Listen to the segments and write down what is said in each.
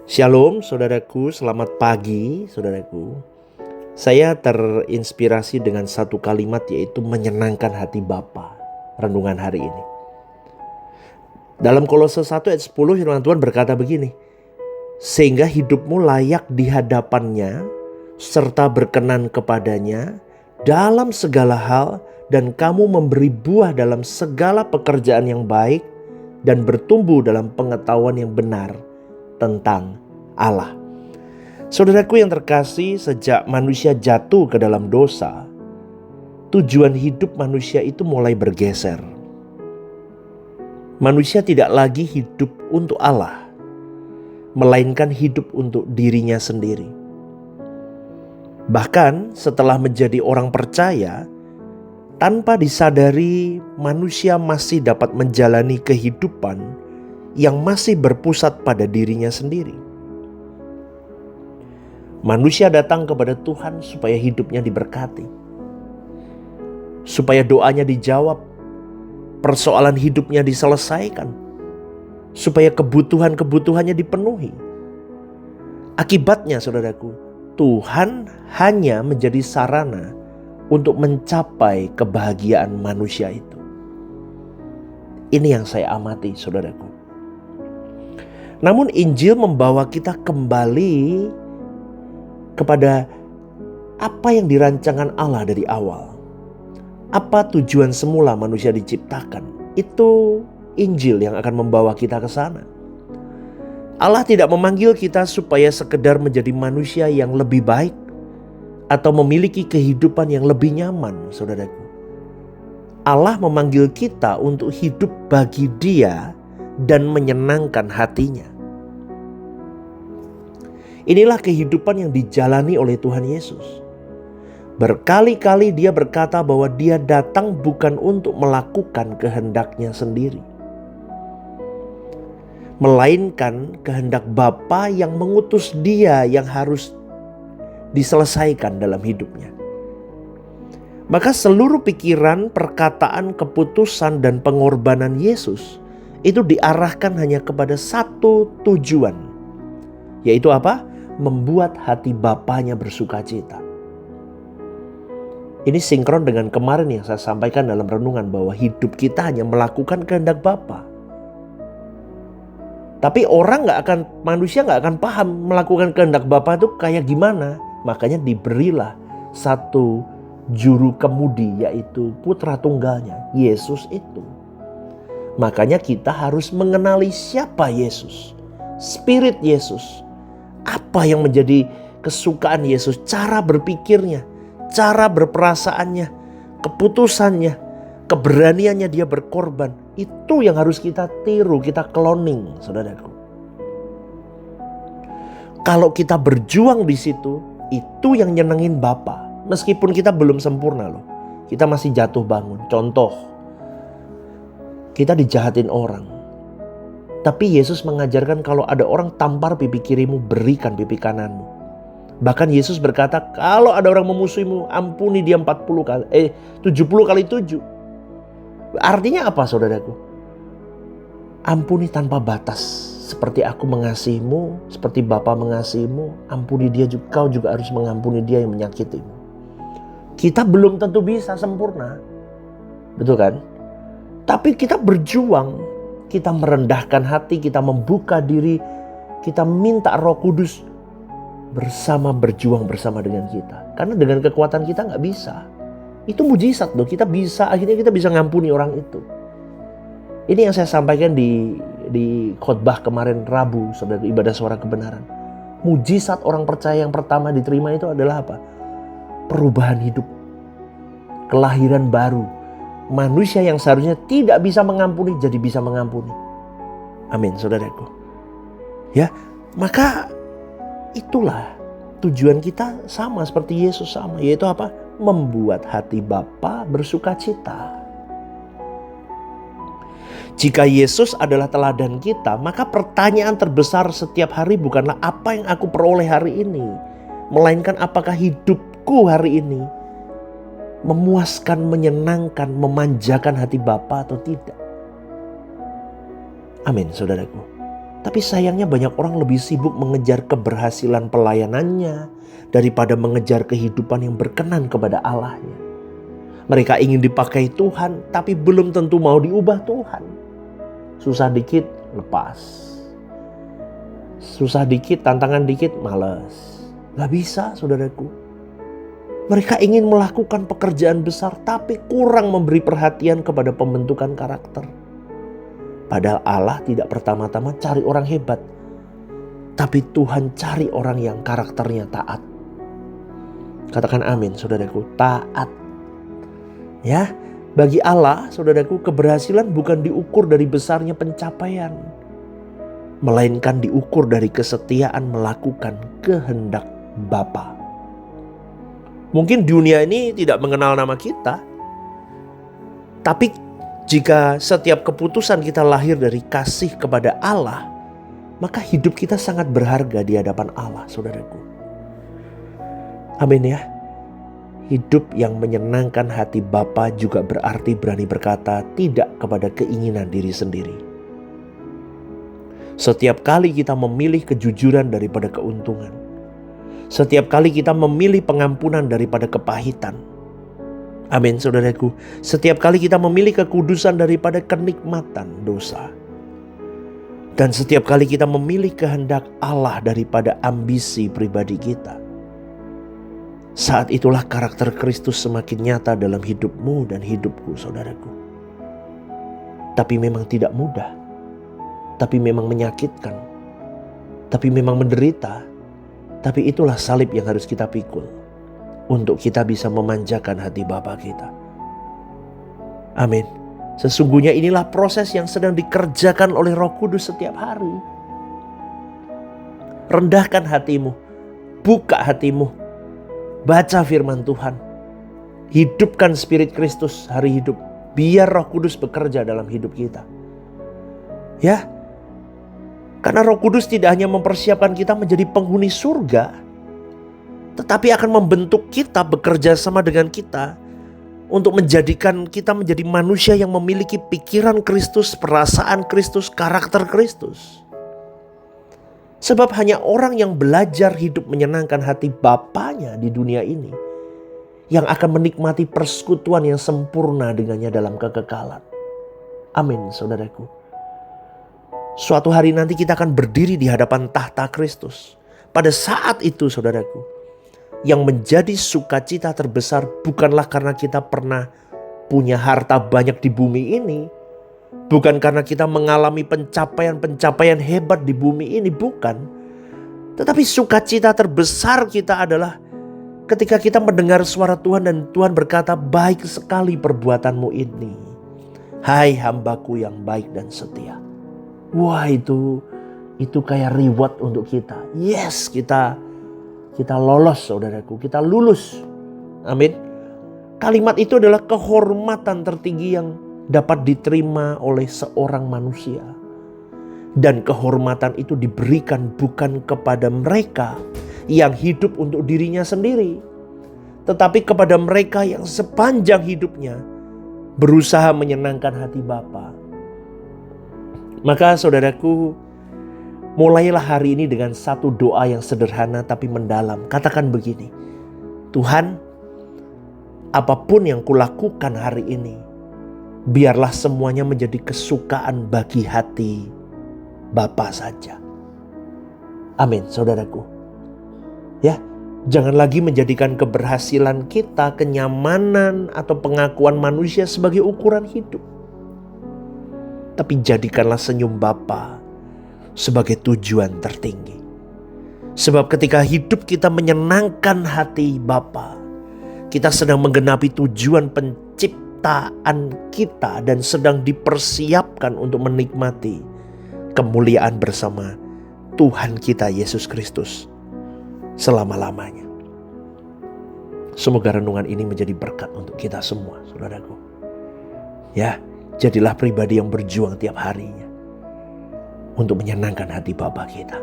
Shalom saudaraku, selamat pagi saudaraku. Saya terinspirasi dengan satu kalimat, yaitu menyenangkan hati Bapa. Renungan hari ini dalam Kolose 1 ayat 10, firman Tuhan berkata begini: sehingga hidupmu layak di hadapannya serta berkenan kepadanya dalam segala hal, dan kamu memberi buah dalam segala pekerjaan yang baik dan bertumbuh dalam pengetahuan yang benar tentang Allah. Saudaraku yang terkasih, sejak manusia jatuh ke dalam dosa, tujuan hidup manusia itu mulai bergeser. Manusia tidak lagi hidup untuk Allah, melainkan hidup untuk dirinya sendiri. Bahkan setelah menjadi orang percaya, tanpa disadari manusia masih dapat menjalani kehidupan yang masih berpusat pada dirinya sendiri. Manusia datang kepada Tuhan supaya hidupnya diberkati, supaya doanya dijawab, persoalan hidupnya diselesaikan, supaya kebutuhan-kebutuhannya dipenuhi. Akibatnya saudaraku, Tuhan hanya menjadi sarana untuk mencapai kebahagiaan manusia itu. Ini yang saya amati saudaraku. Namun Injil membawa kita kembali kepada apa yang dirancangkan Allah dari awal. Apa tujuan semula manusia diciptakan? Itu Injil yang akan membawa kita ke sana. Allah tidak memanggil kita supaya sekedar menjadi manusia yang lebih baik atau memiliki kehidupan yang lebih nyaman, saudaraku. Allah memanggil kita untuk hidup bagi Dia dan menyenangkan hatinya. Inilah kehidupan yang dijalani oleh Tuhan Yesus. Berkali-kali Dia berkata bahwa Dia datang bukan untuk melakukan kehendaknya sendiri, melainkan kehendak Bapa yang mengutus Dia yang harus diselesaikan dalam hidupnya. Maka seluruh pikiran, perkataan, keputusan, dan pengorbanan Yesus itu diarahkan hanya kepada satu tujuan, yaitu apa? Membuat hati Bapanya bersukacita. Ini sinkron dengan kemarin yang saya sampaikan dalam renungan, bahwa hidup kita hanya melakukan kehendak Bapa. Tapi manusia gak akan paham melakukan kehendak Bapa itu kayak gimana. Makanya diberilah satu juru kemudi, yaitu putra tunggalnya, Yesus itu. Makanya kita harus mengenali siapa Yesus, Spirit Yesus, apa yang menjadi kesukaan Yesus, cara berpikirnya, cara berperasaannya, keputusannya, keberaniannya Dia berkorban. Itu yang harus kita tiru, kita cloning, saudaraku. Kalau kita berjuang di situ, itu yang nyenengin Bapa. Meskipun kita belum sempurna loh, kita masih jatuh bangun. Contoh, kita dijahatin orang, tapi Yesus mengajarkan kalau ada orang tampar pipi kirimu, berikan pipi kananmu. Bahkan Yesus berkata, kalau ada orang memusuhimu, ampuni dia 70 kali 7. Artinya apa saudaraku? Ampuni tanpa batas. Seperti aku mengasihimu, seperti Bapa mengasihimu, ampuni dia juga, kau juga harus mengampuni dia yang menyakitimu. Kita belum tentu bisa sempurna, betul kan? Tapi kita berjuang, kita merendahkan hati, kita membuka diri, kita minta Roh Kudus berjuang bersama dengan kita. Karena dengan kekuatan kita gak bisa. Itu mujizat loh, akhirnya kita bisa ngampuni orang itu. Ini yang saya sampaikan di khotbah kemarin Rabu, saudara, ibadah suara kebenaran. Mujizat orang percaya yang pertama diterima itu adalah apa? Perubahan hidup, kelahiran baru. Manusia yang seharusnya tidak bisa mengampuni jadi bisa mengampuni. Amin, saudaraku. Ya, maka itulah tujuan kita sama seperti Yesus sama, yaitu apa? Membuat hati Bapa bersukacita. Jika Yesus adalah teladan kita, maka pertanyaan terbesar setiap hari bukanlah apa yang aku peroleh hari ini, melainkan apakah hidupku hari ini memuaskan, menyenangkan, memanjakan hati Bapa atau tidak. Amin, saudaraku. Tapi sayangnya banyak orang lebih sibuk mengejar keberhasilan pelayanannya daripada mengejar kehidupan yang berkenan kepada Allahnya. Mereka ingin dipakai Tuhan, tapi belum tentu mau diubah Tuhan. Susah dikit, lepas. Susah dikit, tantangan dikit, males. Gak bisa, saudaraku. Mereka ingin melakukan pekerjaan besar, tapi kurang memberi perhatian kepada pembentukan karakter. Padahal Allah tidak pertama-tama cari orang hebat, tapi Tuhan cari orang yang karakternya taat. Katakan amin, saudaraku, taat. Ya, bagi Allah, saudaraku, keberhasilan bukan diukur dari besarnya pencapaian, melainkan diukur dari kesetiaan melakukan kehendak Bapa. Mungkin dunia ini tidak mengenal nama kita, tapi jika setiap keputusan kita lahir dari kasih kepada Allah, maka hidup kita sangat berharga di hadapan Allah, saudaraku. Amin ya. Hidup yang menyenangkan hati Bapa juga berarti berani berkata tidak kepada keinginan diri sendiri. Setiap kali kita memilih kejujuran daripada keuntungan, setiap kali kita memilih pengampunan daripada kepahitan. Amin, saudaraku. Setiap kali kita memilih kekudusan daripada kenikmatan dosa. Dan setiap kali kita memilih kehendak Allah daripada ambisi pribadi kita. Saat itulah karakter Kristus semakin nyata dalam hidupmu dan hidupku, saudaraku. Tapi memang tidak mudah. Tapi memang menyakitkan. Tapi memang menderita. Tapi itulah salib yang harus kita pikul. Untuk kita bisa memanjakan hati Bapa kita. Amin. Sesungguhnya inilah proses yang sedang dikerjakan oleh Roh Kudus setiap hari. Rendahkan hatimu. Buka hatimu. Baca firman Tuhan. Hidupkan Spirit Kristus hari hidup. Biar Roh Kudus bekerja dalam hidup kita. Ya. Karena Roh Kudus tidak hanya mempersiapkan kita menjadi penghuni surga, tetapi akan membentuk kita, bekerja sama dengan kita untuk menjadikan kita menjadi manusia yang memiliki pikiran Kristus, perasaan Kristus, karakter Kristus. Sebab hanya orang yang belajar hidup menyenangkan hati Bapanya di dunia ini yang akan menikmati persekutuan yang sempurna dengannya dalam kekekalan. Amin, saudaraku. Suatu hari nanti kita akan berdiri di hadapan tahta Kristus. Pada saat itu, saudaraku, yang menjadi sukacita terbesar bukanlah karena kita pernah punya harta banyak di bumi ini. Bukan karena kita mengalami pencapaian-pencapaian hebat di bumi ini, bukan. Tetapi sukacita terbesar kita adalah ketika kita mendengar suara Tuhan dan Tuhan berkata, baik sekali perbuatanmu ini, hai hambaku yang baik dan setia. Wah, itu kayak reward untuk kita. Yes, kita lolos, saudaraku, kita lulus. Amin. Kalimat itu adalah kehormatan tertinggi yang dapat diterima oleh seorang manusia. Dan kehormatan itu diberikan bukan kepada mereka yang hidup untuk dirinya sendiri, tetapi kepada mereka yang sepanjang hidupnya berusaha menyenangkan hati Bapa. Maka saudaraku, mulailah hari ini dengan satu doa yang sederhana tapi mendalam. Katakan begini, Tuhan, apapun yang kulakukan hari ini, biarlah semuanya menjadi kesukaan bagi hati Bapa saja. Amin, saudaraku. Ya, jangan lagi menjadikan keberhasilan kita, kenyamanan atau pengakuan manusia sebagai ukuran hidup. Tapi jadikanlah senyum Bapa sebagai tujuan tertinggi. Sebab ketika hidup kita menyenangkan hati Bapa, kita sedang menggenapi tujuan penciptaan kita dan sedang dipersiapkan untuk menikmati kemuliaan bersama Tuhan kita Yesus Kristus selama-lamanya. Semoga renungan ini menjadi berkat untuk kita semua, saudaraku. Ya, jadilah pribadi yang berjuang tiap harinya untuk menyenangkan hati Bapa kita.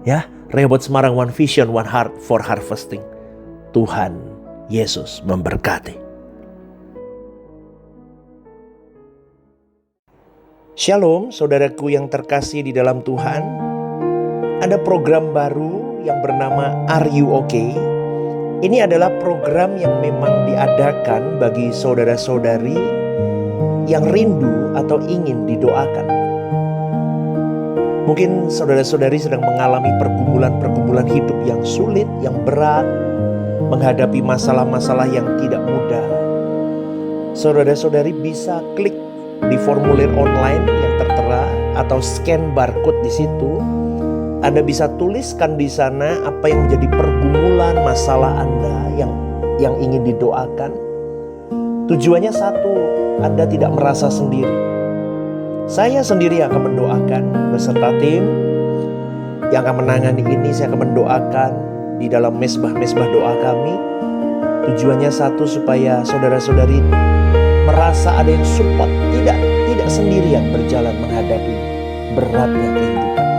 Ya, Rehoboth Semarang, one vision, one heart for harvesting. Tuhan Yesus memberkati. Shalom saudaraku yang terkasih di dalam Tuhan. Ada program baru yang bernama Are You Okay? Ini adalah program yang memang diadakan bagi saudara-saudari yang rindu atau ingin didoakan. Mungkin saudara-saudari sedang mengalami pergumulan-pergumulan hidup yang sulit, yang berat, menghadapi masalah-masalah yang tidak mudah. Saudara-saudari bisa klik di formulir online yang tertera atau scan barcode di situ. Anda bisa tuliskan di sana apa yang menjadi pergumulan masalah Anda yang ingin didoakan. Tujuannya satu, Anda tidak merasa sendiri. Saya sendiri akan mendoakan beserta tim yang akan menangani ini. Saya akan mendoakan di dalam mesbah-mesbah doa kami. Tujuannya satu, supaya saudara-saudari merasa ada yang support, tidak sendirian berjalan menghadapi beratnya kehidupan ini.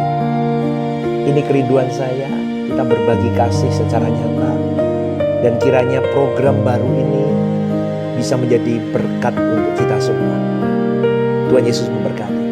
Ini kerinduan saya, kita berbagi kasih secara nyata, dan kiranya program baru ini bisa menjadi berkat untuk kita semua. Tuhan Yesus memberkati.